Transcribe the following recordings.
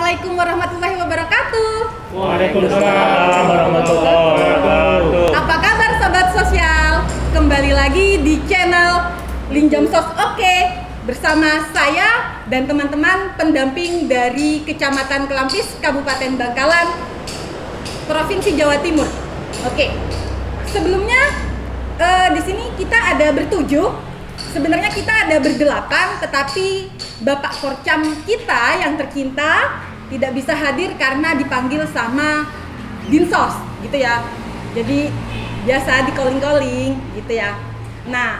Assalamualaikum warahmatullahi wabarakatuh. Waalaikumsalam warahmatullahi wabarakatuh. Apa kabar sobat sosial? Kembali lagi di channel Linjam Sos Oke bersama saya dan teman-teman pendamping dari Kecamatan Kelampis, Kabupaten Bangkalan, Provinsi Jawa Timur. Oke. Sebelumnya di sini kita ada bertujuh. Sebenarnya kita ada berdelapan, tetapi Bapak Korcam kita yang tercinta tidak bisa hadir karena dipanggil sama Dinsos, gitu ya. Jadi biasa di calling-calling, gitu ya. Nah,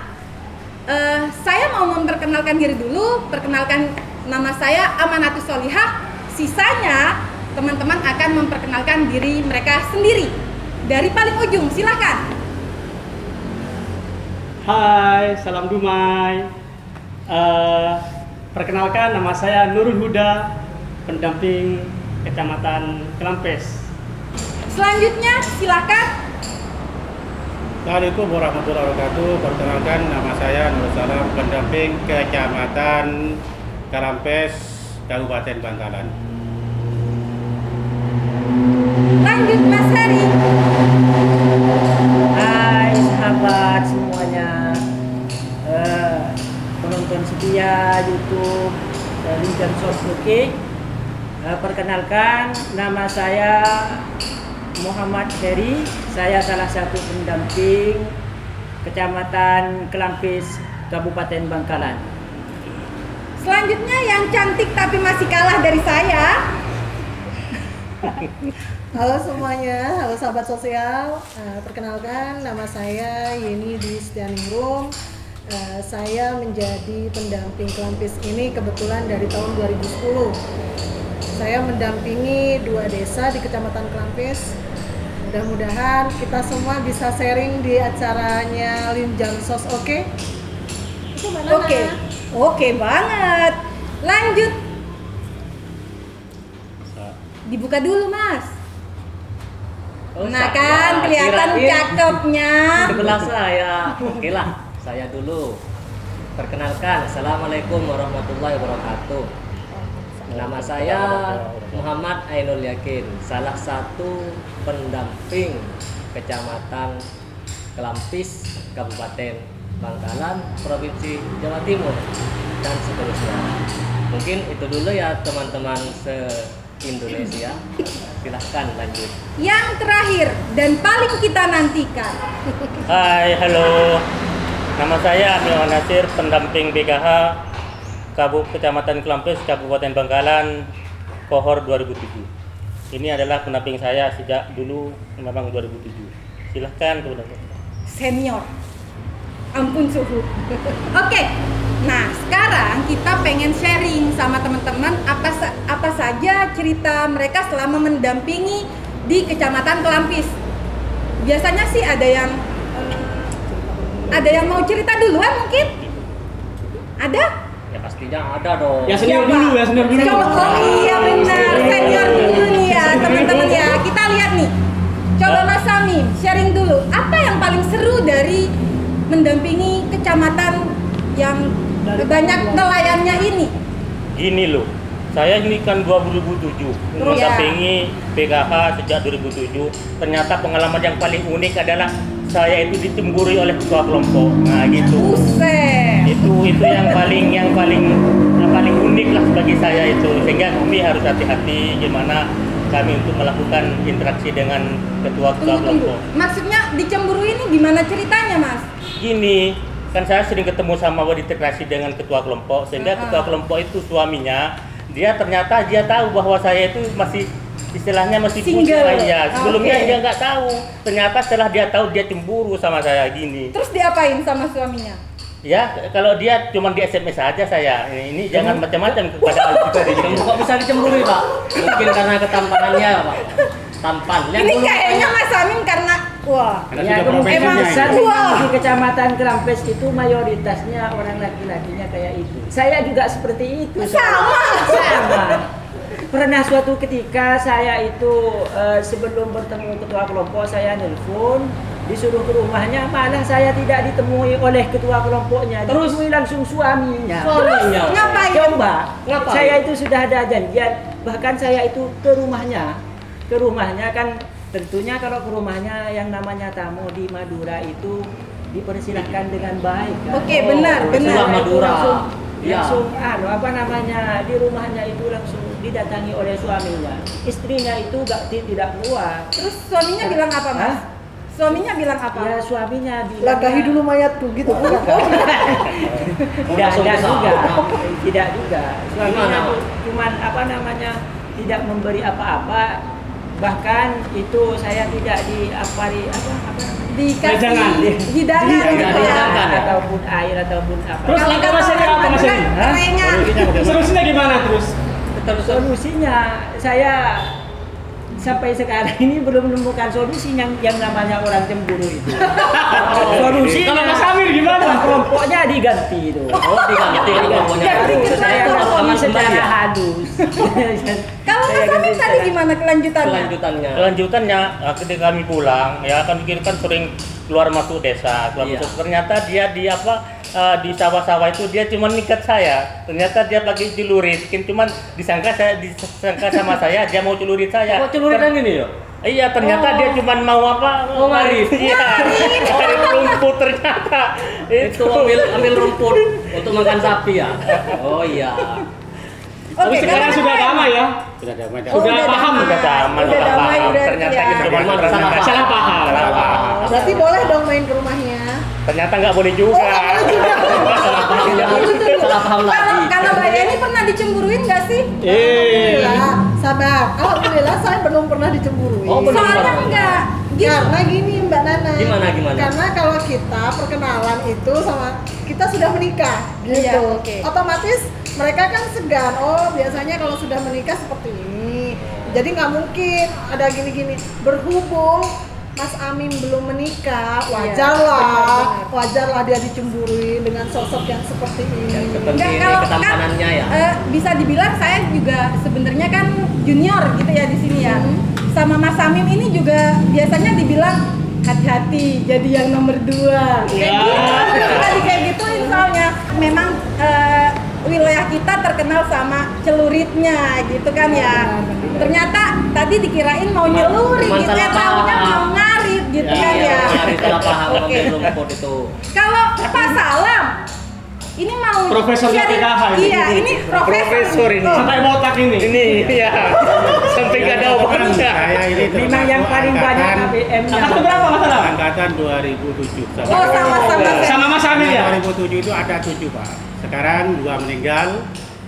saya mau memperkenalkan diri dulu. Perkenalkan, nama saya Amanatus Solihah. Sisanya teman-teman akan memperkenalkan diri mereka sendiri. Dari paling ujung, silakan. Hai, salam Dumai. Perkenalkan, nama saya Nurul Huda, pendamping Kecamatan Kelampis. Selanjutnya, silakan. Assalamualaikum warahmatullahi wabarakatuh. Perkenalkan, nama saya Nur Salam, pendamping Kecamatan Kelampis, Kabupaten Bangkalan. Lanjut, Mas Hari. Hai sahabat semuanya, penonton setia YouTube Linjam Sos Oke. Perkenalkan, nama saya Muhammad Heri. Saya salah satu pendamping Kecamatan Kelampis, Kabupaten Bangkalan. Selanjutnya yang cantik tapi masih kalah dari saya. Halo semuanya, halo sahabat sosial. Perkenalkan, nama saya Yeni Dwi Setianingrum. Saya menjadi pendamping Kelampis ini kebetulan dari tahun 2010. Saya mendampingi 2 desa di Kecamatan Kelampis. Mudah-mudahan kita semua bisa sharing di acaranya Linjam Sos Oke. Oke banget. Lanjut. Dibuka dulu, Mas. Nah kan, kelihatan cakepnya. Sebelah saya, oke lah, saya dulu. Perkenalkan, Assalamualaikum warahmatullahi wabarakatuh. Nama saya Muhammad Ainul Yakin, salah satu pendamping Kecamatan Kelampis, Kabupaten Bangkalan, Provinsi Jawa Timur, dan seterusnya. Mungkin itu dulu ya teman-teman se-Indonesia. Silahkan lanjut. Yang terakhir dan paling kita nantikan. Hai, halo. Nama saya Amil Nasir, pendamping BKH Kecamatan Kelampis, Kabupaten Bangkalan, Kohor 2007. Ini adalah pendamping saya sejak dulu, memang 2007. Silahkan teman-teman. Senior. Ampun suhu. Oke. Nah, sekarang kita pengen sharing sama teman-teman apa saja cerita mereka selama mendampingi di Kecamatan Kelampis. Biasanya sih ada yang mau cerita duluan mungkin? Ada? Ya pastinya ada dong. Ya senior dulu, ya senior dulu. Coba, oh iya benar, senior dulu nih ya teman-teman ya. Kita lihat nih. Coba Mas Samim sharing dulu. Apa yang paling seru dari mendampingi kecamatan yang banyak nelayannya ini? Gini loh, saya ini kan 2007 mendampingi PKH sejak 2007. Ternyata pengalaman yang paling unik adalah saya itu dicemburui oleh ketua kelompok. Nah gitu. Buset. Itu yang paling unik lah bagi saya itu. Sehingga kami harus hati-hati gimana kami untuk melakukan interaksi dengan ketua-ketua kelompok. Maksudnya dicemburui ini gimana ceritanya, Mas? Gini, kan saya sering ketemu sama berintegrasi dengan ketua kelompok, sehingga ketua kelompok itu suaminya ternyata dia tahu bahwa saya itu masih istilahnya masih single ya. Sebelumnya okay. Dia nggak tahu. Ternyata setelah dia tahu dia cemburu sama saya gini. Terus diapain sama suaminya? Ya, kalau dia cuma di SMS saja saya. Ini jangan macam-macam kepada kita. Kok bisa dicemburui, Pak? Mungkin karena ketampanannya, Pak. Tampannya. Ini kayaknya Mas Samim karena wah. Ya, emang di Kecamatan Kelampis itu mayoritasnya orang laki-lakinya kayak itu. Saya juga seperti itu. Sama. Pernah suatu ketika saya itu sebelum bertemu ketua kelompok saya nelpon, disuruh ke rumahnya, malah saya tidak ditemui oleh ketua kelompoknya, ditemui langsung suaminya. Terus ngapain? Coba, saya itu sudah ada janjian Bahkan saya itu ke rumahnya kan tentunya kalau ke rumahnya yang namanya tamu di Madura itu dipersilahkan dengan baik kan? Oke, benar. Sudah Madura. Langsung apa namanya di rumahnya itu langsung didatangi oleh suaminya. Istrinya itu tidak keluar. Terus suaminya bilang apa, Mas? Hah? Suaminya bilang apa? Ya suaminya bilang Lagahi dulu mayatku gitu. tidak juga. Suaminya cuman apa namanya tidak memberi apa-apa. Bahkan itu saya tidak Dikasih hidangan gitu ya. Ataupun air ataupun apa. Terus langkah Mas Eri apa Mas Eri? Kerengan. Solusinya gimana terus? Solusinya saya sampai sekarang ini belum menemukan solusi yang namanya orang cemburu itu. Solusinya Kalau Mas Amir gimana? kelompoknya diganti itu. Oh, diganti kelompoknya. Saya Aman secara kembali ya? halus. Kalau Mas Amir tadi gimana kelanjutannya? Kelanjutannya ketika kami pulang ya kan sering keluar masuk desa, ternyata dia di sawah-sawah itu dia cuma nikat saya. Ternyata dia lagi celurit, cuman disangka sama saya dia mau celurit saya. Kok celuritan gini ya? Iya, ternyata dia cuma mau Mau ngarit. Iya, ngarit rumput ternyata. Itu ambil rumput untuk makan sapi ya. Oh iya. Tapi Oke, sekarang sudah damai ya? Sudah damai. Sudah paham, Udah damai, Udah damai paham. berarti Ternyata ya. itu cuma Salah ternyata Salah paham. salah paham. Berarti boleh dong main ke rumahnya. Ternyata nggak boleh juga. Salah paham lagi. Kalau Mbak Yani pernah dicemburuin nggak sih? Alhamdulillah, sabar. Alhamdulillah saya belum pernah dicemburui. Oh, belum. Soalnya enggak. Karena gini Mbak Nana. Gimana? Karena kalau kita perkenalan itu sama kita sudah menikah gitu. Iya, oke. Otomatis mereka kan segan. Oh, biasanya kalau sudah menikah seperti ini. Jadi nggak mungkin ada gini-gini. Berhubung Mas Amin belum menikah, wajarlah dia dicemburui dengan sosok yang seperti ini. Seperti Enggak, ini kalau ketampanannya ya. bisa dibilang saya juga sebenarnya kan junior gitu ya di sini ya. Sama Mas Samim ini juga biasanya dibilang hati-hati jadi yang nomor 2. Kayak gitu. Tadi kayak gitu soalnya memang wilayah kita terkenal sama celuritnya gitu kan ya. Ternyata tadi dikirain mau nyelurit gitu ya, taunya mau ngarit gitu kan ya. Salah paham Oke. ambil rumput itu. Kalau Pak Salam ini mau Profesor sharing- PKH ini. Iya, ini Profesor ini. Sampai botak ini. Ini ya. Sampai nggak ada obatnya. Saya ini Memang yang termasuk paling banyak angkatan KBM-nya. Angkatan berapa Mas Salam? angkatan 2007. Oh, sama-sama. Sama Mas Amir ya? 2007 itu ada 7 Pak. Sekarang 2 meninggal,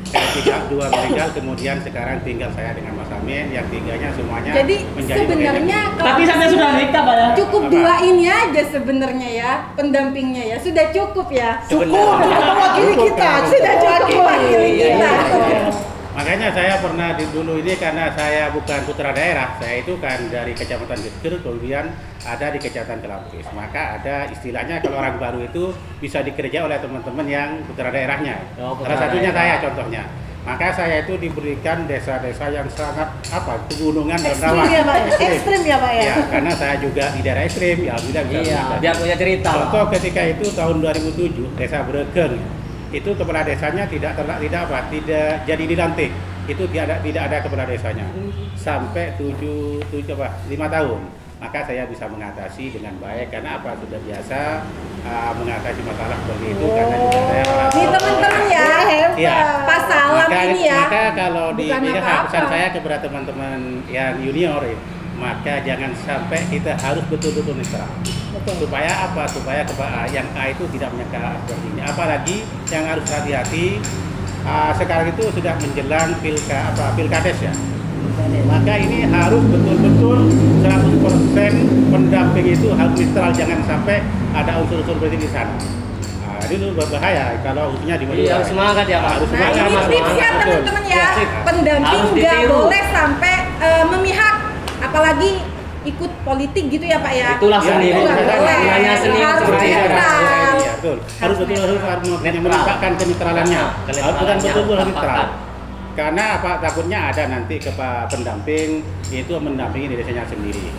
2 meninggal, kemudian sekarang tinggal saya dengan Mas Amin, yang 3-nya semuanya Jadi menjadi sebenarnya Tapi sampai sudah nikah Pak ya? cukup 2 ini aja sebenarnya ya pendampingnya ya, sudah cukup ya. Cukup mewakili kita. Sudah cukup mewakili kita. Makanya saya pernah dulu ini karena saya bukan putra daerah, saya itu kan dari Kecamatan Geger, kemudian ada di Kecamatan Kelampis. Maka ada istilahnya kalau orang baru itu bisa dikerja oleh teman-teman yang putra daerahnya. Oh, putra Salah satunya daerah. saya contohnya. Maka saya itu diberikan desa-desa yang sangat pegunungan dan Ekstrim rawan. ya Pak. Ekstrim ya Pak ya. Ya, karena saya juga di daerah ekstrim, ya alhamdulillah bisa Iya, mengatasi. biar punya cerita. Contoh ketika itu tahun 2007 desa Bregeng itu kepala desanya tidak jadi dilantik, itu tidak ada kepala desanya sampai 5 tahun. Maka saya bisa mengatasi dengan baik karena sudah biasa mengatasi masalah seperti itu karena juga saya orang Nih teman-teman ya, Iya. Pak Salam ini ya. Maka kalau di bukan apa-apa. pesan saya kepada teman-teman yang junior, maka jangan sampai kita harus betul-betul netral. Supaya apa? Supaya yang A itu tidak menyangka seperti ini. Apalagi yang harus hati-hati sekarang itu sudah menjelang pilkades ya. Maka ini harus betul-betul 100% pendamping itu harus netral, jangan sampai ada unsur-unsur politik di sana. Itu berbahaya kalau khususnya di Madura. Iya, harus semangat ya Pak. Harus Nah semangat, ini Mas. tips ya Betul. teman-teman ya, sip. pendamping Harus nggak ditiru. boleh sampai memihak, apalagi ikut politik gitu ya Pak ya. Itulah Ya, seni. itu nggak boleh. Namanya seni Harus seperti itu. netral. Iya, betul. Harus betul-betul menempatkan kenetralannya. Harus betul-betul netral. Karena takutnya ada nanti pendamping itu mendampingi di desanya sendiri.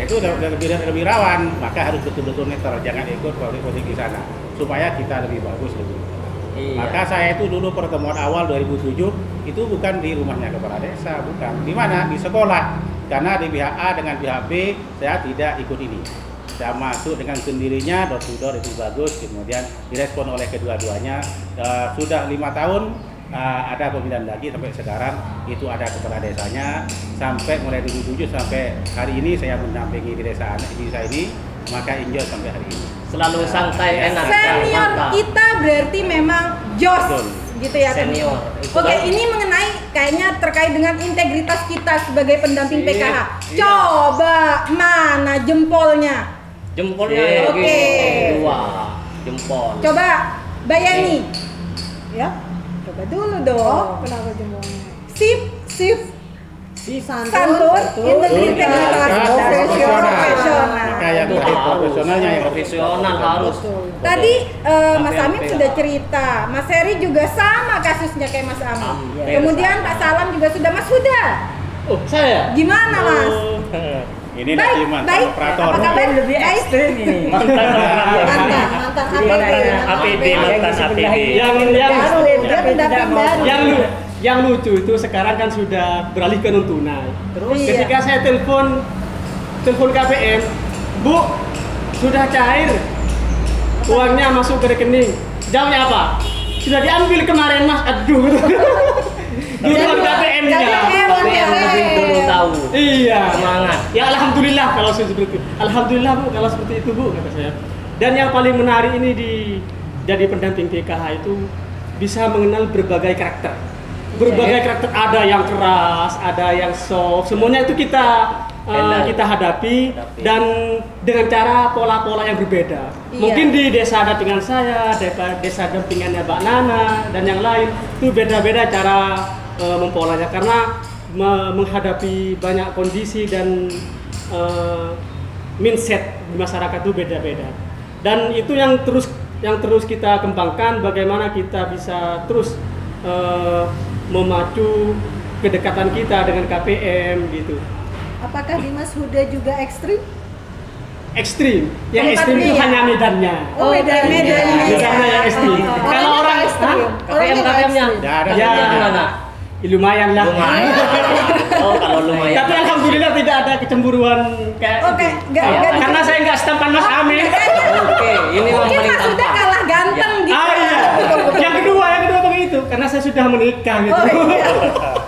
Itu lebih rawan, maka harus betul-betul netral, jangan ikut politik di sana supaya kita lebih bagus lebih. Iya. Maka saya itu dulu pertemuan awal 2007 itu bukan di rumahnya kepala desa, bukan. Di mana? Di sekolah. Karena di pihak A dengan pihak B saya tidak ikut ini. Saya masuk dengan sendirinya, door to door itu bagus, kemudian direspon oleh kedua-duanya. Sudah 5 tahun ada pemilihan lagi sampai sekarang itu ada kepala desanya, sampai mulai 2007 sampai hari ini saya mendampingi di desa ini, maka enjoy sampai hari ini. Selalu santai, enak. Senior mantap. kita berarti memang jos Betul. gitu ya. Senior. Itu Oke, kan- ini mengenai kayaknya terkait dengan integritas kita sebagai pendamping Sip. PKH. Iya. Coba mana jempolnya? Jempolnya Oke. ya, Oke. dua jempol. Coba Bayani. Ya, coba dulu dong. Oh, kenapa jempolnya? Sip, Sip, santun, santun, integritas, profesional. profesional. Maka yang Itu lebih harus. profesionalnya yang Profesional harus. Tadi Mas Tapi Amin apa sudah ya? cerita, Mas Heri juga sama kasusnya kayak Mas Amin. Hampir Kemudian sama. Pak Salam juga sudah, Mas Huda. Oh, saya. Gimana Mas? ini nanti mantan operator. Apa kabar? Yang lebih Baik. ekstrim ini. Mantan Jadi APD. kayak APD, yang mantan di sebelah APD. ini Yang Baru, dia tapi tidak pendamping mau. baru. yang lucu itu sekarang kan sudah beralih ke non tunai. Terus Iya. ketika saya telepon KPM, Bu, sudah cair, uangnya masuk ke rekening. Jawabnya apa? Sudah diambil kemarin Mas. Aduh. Duluan KPM-nya. Tapi yang lebih dulu tahu. Iya. Semangat. Ya alhamdulillah kalau seperti itu. Alhamdulillah Bu kalau seperti itu Bu kata saya. Dan yang paling menarik ini jadi pendamping PKH itu bisa mengenal berbagai karakter. Berbagai karakter, ada yang keras, ada yang soft. Semuanya itu kita kita hadapi dan dengan cara pola-pola yang berbeda. Iya. Mungkin di desa dampingan saya, desa dampingannya Mbak Nana dan yang lain itu beda-beda cara mempolanya karena menghadapi banyak kondisi dan mindset di masyarakat itu beda-beda. Dan itu yang terus kita kembangkan, bagaimana kita bisa terus memacu kedekatan kita dengan KPM gitu. Apakah Dimas Huda juga ekstrim? Ekstrim, yang Tempat ekstrim itu dia. hanya medannya. Oh, medannya. Medannya yang ekstrim. Orangnya Kalau orang nggak ekstrim. KPM KPM-nya. Tidak ada. Ya. Gimana? lumayan lah. Lumayan. Oh, kalau lumayan. Tapi alhamdulillah tidak ada kecemburuan kayak Oke, itu. nggak- Ya, nggak karena saya nggak setampan Mas Amin. Oke, ini memang Mungkin paling Mas sudah tampan. kalah ganteng gitu. Ah iya. Yang kedua begitu karena saya sudah menikah gitu. Oh iya.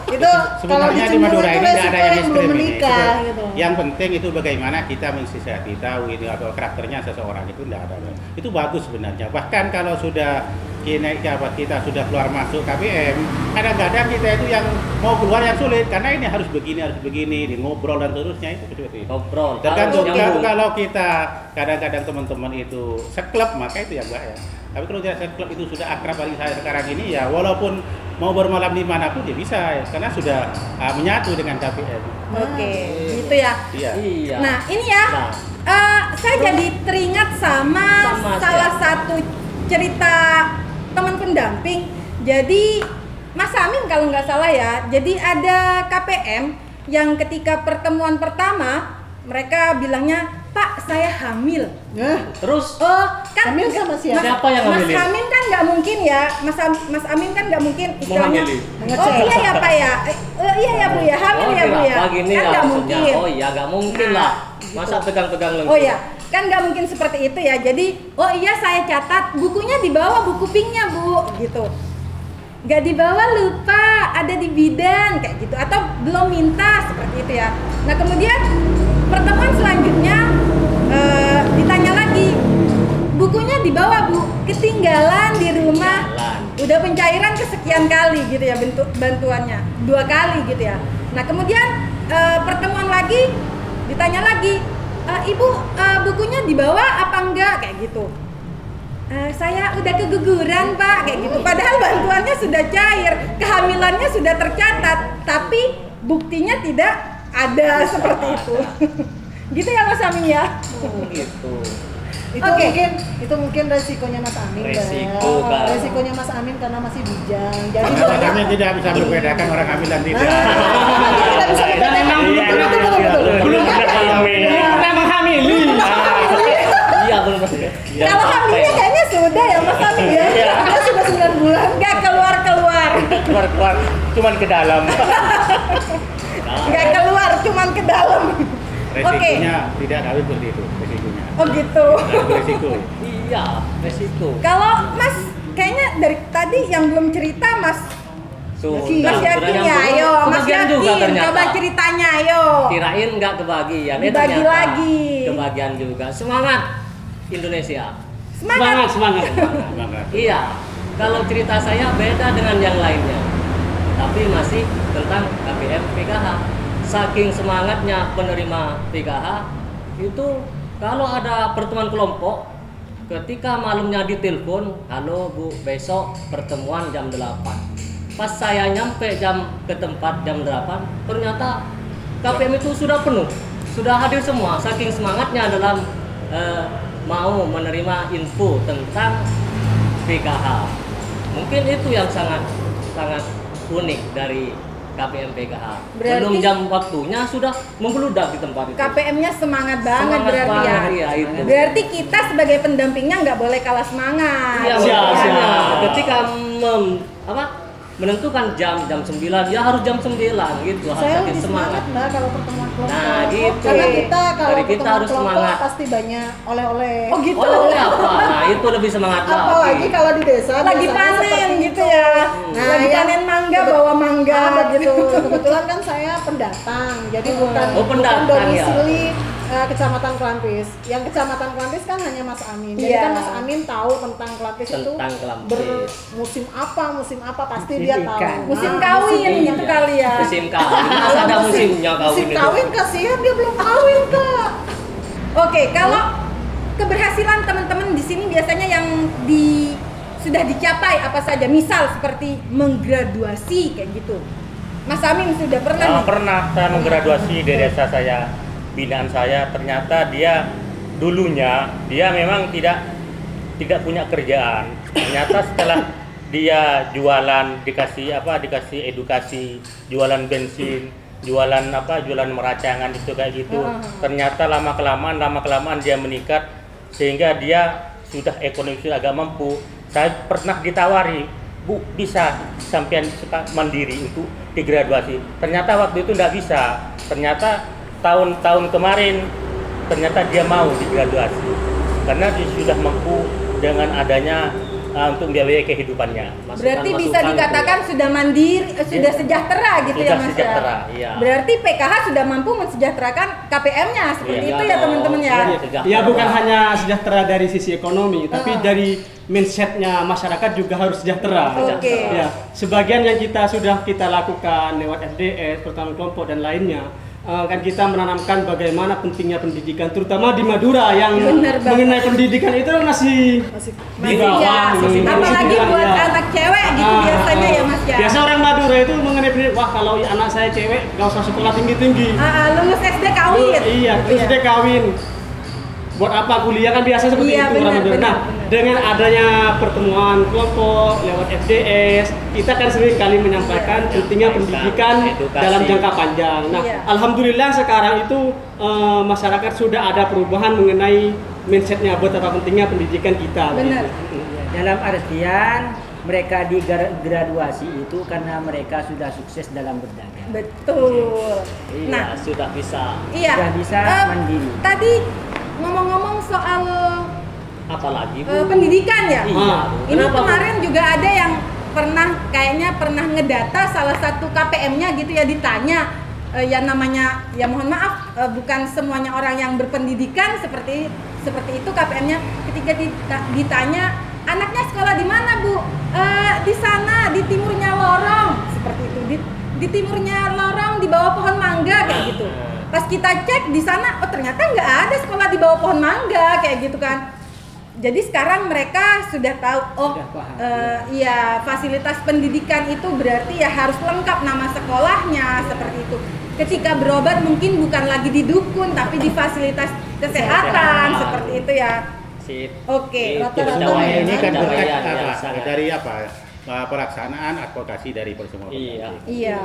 Itu kalau Sebenarnya di dicemburu Madura itu ini tidak ada resiko yang yang belum ekstrim ini. menikah gitu. Yang penting itu bagaimana kita mensisihati tahu itu atau karakternya seseorang itu tidak ada. Itu bagus sebenarnya. Bahkan kalau sudah kita sudah keluar masuk KPM, kadang-kadang kita itu yang mau keluar yang sulit karena ini harus begini, di ngobrol dan seterusnya itu seperti itu. Ngobrol. Tergantung harus nyambung. kalau kita kadang-kadang teman-teman itu seklub maka itu yang bahaya. Tapi kalau tidak seklub itu sudah akrab bagi saya sekarang ini ya walaupun mau bermalam di mana pun dia bisa ya, karena sudah menyatu dengan KPM. Oke, gitu ya. Iya. Iya. Nah, ini ya, saya jadi teringat sama Sama salah siapa? satu cerita teman pendamping. Jadi Mas Amin kalau nggak salah ya, jadi ada KPM yang ketika pertemuan pertama mereka bilangnya, Pak saya hamil. Nah, Terus Oh kan Hamil sama siapa? Siapa yang Mas hamilin? Amin kan nggak mungkin ya, Mas Amin kan nggak mungkin istilahnya. hamilin. Oh iya ya Pak ya, iya ya Bu ya, hamil ya Bu ya. Gini Kan lah nggak maksudnya. mungkin. Oh iya, nggak mungkin Nah, lah. Masa pegang-pegang langsung. Oh ya, kan nggak mungkin seperti itu ya. Jadi, oh iya saya catat bukunya dibawa, buku pinknya Bu, gitu. Nggak dibawa lupa, ada di bidan kayak gitu. Atau belum minta seperti itu ya. Nah kemudian pertemuan selanjutnya ditanya lagi, bukunya dibawa Bu, ketinggalan di rumah. Ketinggalan. Udah pencairan kesekian kali gitu ya bentuk bantuannya, 2 kali gitu ya. Nah kemudian pertemuan lagi ditanya lagi, Ibu bukunya dibawa apa enggak kayak gitu. Saya udah keguguran Pak kayak gitu. Padahal bantuannya sudah cair, kehamilannya sudah tercatat, tapi buktinya tidak ada seperti itu. Gitu ya Mas Amin ya. Oh, gitu. Itu mungkin resikonya Mas Amin. Resiko, Bang. Kak. Resikonya Mas Amin karena masih bujang. Jadi Karena kami tidak bisa membedakan orang hamil dan tidak. tidak bisa Dan memang belum Iya, pernah iya, iya. belum pernah Belum pernah hamil. belum pernah menghamili. Iya benar. Kalau hamilnya kayaknya sudah ya Mas Amin ya. Iya. Dia sudah 9 bulan nggak keluar-keluar. Keluar cuman ke dalam. Nggak keluar, cuman ke dalam. Oke. Resikonya tidak kawin seperti itu, resikonya. Oh gitu. Resiko. Iya, resiko. Kalau Mas kayaknya dari tadi yang belum cerita Mas Sudah Yakin ya, nyambung. ayo Mas Kebagian juga Yakin, ternyata. coba ceritanya ayo. Kirain nggak kebagian, Dibagi ternyata lagi. kebagian juga. Semangat Indonesia. Semangat. Semangat. Semangat. Iya, kalau cerita saya beda dengan yang lainnya, tapi masih tentang KPM PKH. Saking semangatnya penerima PKH itu, kalau ada pertemuan kelompok, ketika malamnya ditelepon, halo Bu, besok pertemuan jam 8. Pas saya nyampe ke tempat jam 8, ternyata KPM itu sudah penuh, sudah hadir semua. Saking semangatnya dalam mau menerima info tentang PKH. Mungkin itu yang sangat unik dari KPM PKH. Berarti Belum jam waktunya sudah membludak di tempat itu. KPM-nya semangat banget Semangat berarti banget, ya. iya, itu. Berarti kita sebagai pendampingnya nggak boleh kalah semangat. Iya, Siap, makanya siap. ketika menentukan jam 9 ya harus jam 9 gitu, harus Saya saking lebih semangat Mbak kalau pertemuan kelompok. Nah, gitu. Karena kita kalau Dari kita pertemuan harus kelompok semangat. pasti banyak oleh-oleh. Oh gitu. oleh apa? Nah, itu lebih semangat Apalagi lagi. kalau di desa Lagi biasanya panen seperti gitu itu. ya. Nah, Lagi yang panen mangga bawa mangga gitu. Kebetulan kan saya pendatang, jadi bukan Oh, pendatang, domisili Kecamatan Kelampis. Yang Kecamatan Kelampis kan hanya Mas Amin. Jadi Iya. kan Mas Amin tahu tentang Kelampis itu Tentang Kelampis. musim apa pasti dia tahu. Ikan. Musim Nah, kawin musim gitu kali ya. Musim kawin, masa ada musimnya kawin Musim itu. kawin kasihan dia belum kawin Kak. Oke, kalau keberhasilan teman-teman di sini biasanya yang sudah dicapai apa saja? Misal seperti menggraduasi kayak gitu. Mas Amin sudah pernah nih? Pernah saya menggraduasi di desa saya, binaan saya. Ternyata dulunya dia memang tidak punya kerjaan. Ternyata setelah dia jualan, dikasih edukasi, jualan bensin, jualan meracangan itu kayak gitu. Ternyata lama kelamaan dia meningkat sehingga dia sudah ekonomi sudah agak mampu. Saya pernah ditawari, Bu, bisa sampean mandiri untuk digraduasi. Ternyata waktu itu tidak bisa. Ternyata tahun kemarin ternyata dia mau digraduasi karena dia sudah mampu dengan adanya untuk membiayai kehidupannya. Berarti bisa dikatakan sudah mandiri, sudah sejahtera gitu Sudah ya Mas sejahtera, ya? iya. Berarti PKH sudah mampu mensejahterakan KPM-nya seperti Iya, itu ya teman-teman ya? Ya bukan hanya sejahtera dari sisi ekonomi, tapi dari mindsetnya masyarakat juga harus sejahtera. Oke. Ya, sebagian yang sudah kita lakukan lewat FDS, pertemuan kelompok dan lainnya, kan kita menanamkan bagaimana pentingnya pendidikan, terutama di Madura yang Bener banget. mengenai pendidikan itu masih di bawah. Ya, gitu. apalagi Masih buat ya. anak cewek gitu biasanya ya Mas ya? Biasa orang Madura itu mengenai pendidikan, wah kalau anak saya cewek gak usah sekolah tinggi-tinggi. Lulus SD kawin. Iya, terus dia kawin. Buat apa kuliah kan biasa seperti Iya, itu benar, orang Madura. Nah, benar. dengan adanya pertemuan kelompok lewat FDS, kita kan sering kali menyampaikan pentingnya pendidikan edukasi. dalam jangka panjang. Nah, Iya. alhamdulillah sekarang itu masyarakat sudah ada perubahan mengenai mindsetnya betapa pentingnya pendidikan kita. Benar. begitu. Dalam artian mereka digraduasi itu karena mereka sudah sukses dalam berdagang. Betul. Iya, Nah, sudah bisa. iya. Sudah bisa mandiri. Tadi ngomong-ngomong soal Apalagi Bu? pendidikan ya. Iya. Ini Kenapa, Bu? kemarin juga ada yang pernah ngedata salah satu KPM-nya gitu ya, ditanya ya namanya ya mohon maaf bukan semuanya orang yang berpendidikan seperti itu KPM-nya. Ketika ditanya anaknya sekolah di mana Bu? Di sana di timurnya lorong seperti itu, di timurnya lorong di bawah pohon mangga kayak gitu. Pas kita cek di sana, oh ternyata nggak ada sekolah di bawah pohon mangga kayak gitu kan. Jadi sekarang mereka sudah tahu, oh Sudah paham. iya fasilitas pendidikan itu berarti ya harus lengkap nama sekolahnya seperti itu. Ketika berobat mungkin bukan lagi di dukun tapi di fasilitas kesehatan seperti itu ya. Sip. Oke, Itu rata-rata pencapaian Ini kan berkat pencapaian yang sangat. dari pelaksanaan advokasi dari pertemuan. Iya. Iya.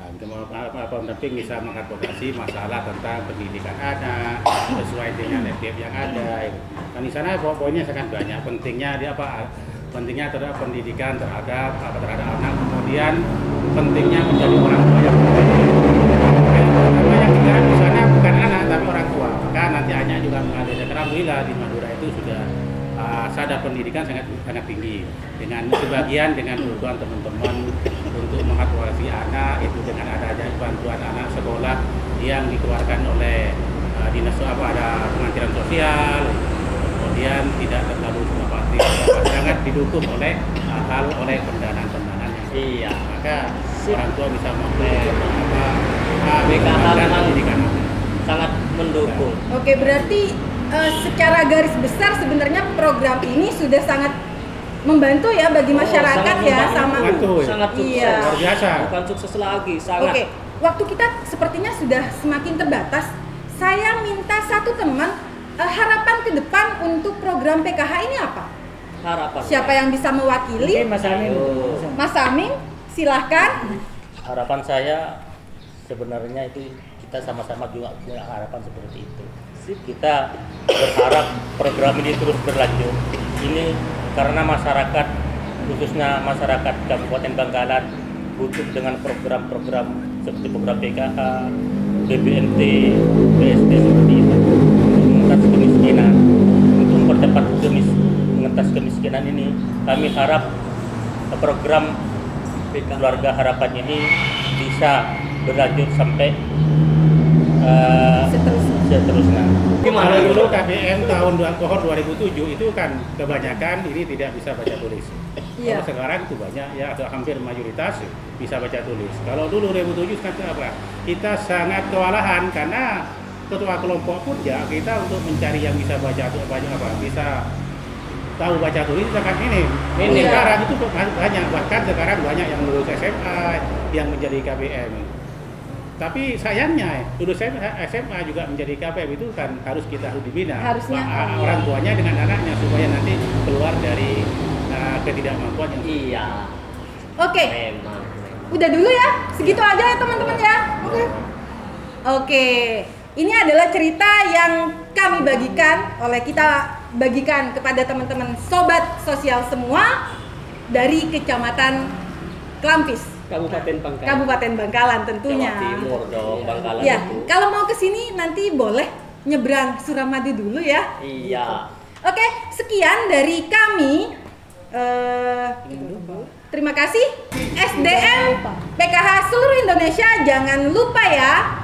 Pendamping bisa mengadvokasi masalah tentang pendidikan anak sesuai dengan LPF yang ada. Dan di sana poinnya sangat banyak. Pentingnya pentingnya terhadap pendidikan terhadap anak, kemudian pentingnya menjadi orang tua yang kita di sana bukan anak tapi orang tua. Maka nanti anak juga mengalir. Alhamdulillah di Madura itu sudah sadar pendidikan sangat tinggi dengan sebagian dengan bantuan teman-teman untuk mengadvokasi anak itu dengan adanya bantuan anak sekolah yang dikeluarkan oleh dinas ada Kementerian Sosial, kemudian tidak terlalu sangat didukung oleh pendanaan Iya. maka orang tua bisa BKH memang pendidikan sangat mendukung. Oke, berarti secara garis besar sebenarnya program ini sudah sangat membantu ya bagi masyarakat ya, sama sangat sukses. Iya. Luar biasa. Bukan sukses lagi, sangat. Oke, waktu kita sepertinya sudah semakin terbatas. Saya minta satu teman harapan ke depan untuk program PKH ini apa? Harapan. Siapa yang bisa mewakili? Oke, Mas Amin. Mas Amin, silahkan. Harapan saya sebenarnya itu kita sama-sama juga punya harapan seperti itu. Kita berharap program ini terus berlanjut. Ini karena masyarakat, khususnya masyarakat Kabupaten Bangkalan, butuh dengan program-program seperti program PKH, BBNT, BSD seperti itu untuk mengentas kemiskinan, untuk mempercepat mengentas kemiskinan ini. Kami harap program Keluarga Harapan ini bisa berlanjut sampai seterusnya. Kalau dulu KBM tahun kohor 2007 itu kan kebanyakan ini tidak bisa baca tulis. Iya. Kalau sekarang itu banyak ya, atau hampir mayoritas bisa baca tulis. Kalau dulu 2007 sekarang apa? Kita sangat kewalahan karena ketua kelompok pun ya kita untuk mencari yang bisa baca bisa tahu baca tulis sangat minim. Minim. Sekarang itu banyak, bahkan sekarang banyak yang lulus SMA yang menjadi KBM. Tapi sayangnya lulus SMA juga menjadi KBM itu kan harus dibina. Harusnya, Orang tuanya dengan anaknya supaya nanti keluar dari ketidakmampuan yang Iya. Oke, Memang. udah dulu ya, segitu aja ya teman-teman ya. Oke, ini adalah cerita yang kami bagikan kepada teman-teman sobat sosial semua dari Kecamatan Klampis, Kabupaten Bangkalan tentunya. Jawa Timur dong, Bangkalan Ya, itu. kalau mau kesini nanti boleh nyebrang Suramadu dulu ya. Iya. Oke, sekian dari kami. Terima kasih SDM PKH seluruh Indonesia. Jangan lupa ya,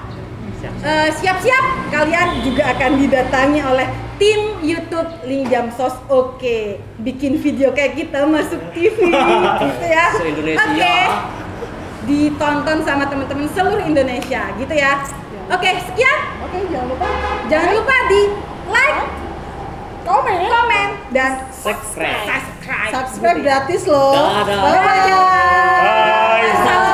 siap-siap kalian juga akan didatangi oleh tim YouTube Lingjam Sos. Oke, bikin video kayak kita masuk TV gitu ya. Se-Indonesia. Oke, ditonton sama teman-teman seluruh Indonesia gitu ya. Oke, sekian. Oke, Jangan lupa di like, komen dan Subscribe. subscribe gratis loh. Dadah. Bye. Bye. Assalamualaikum.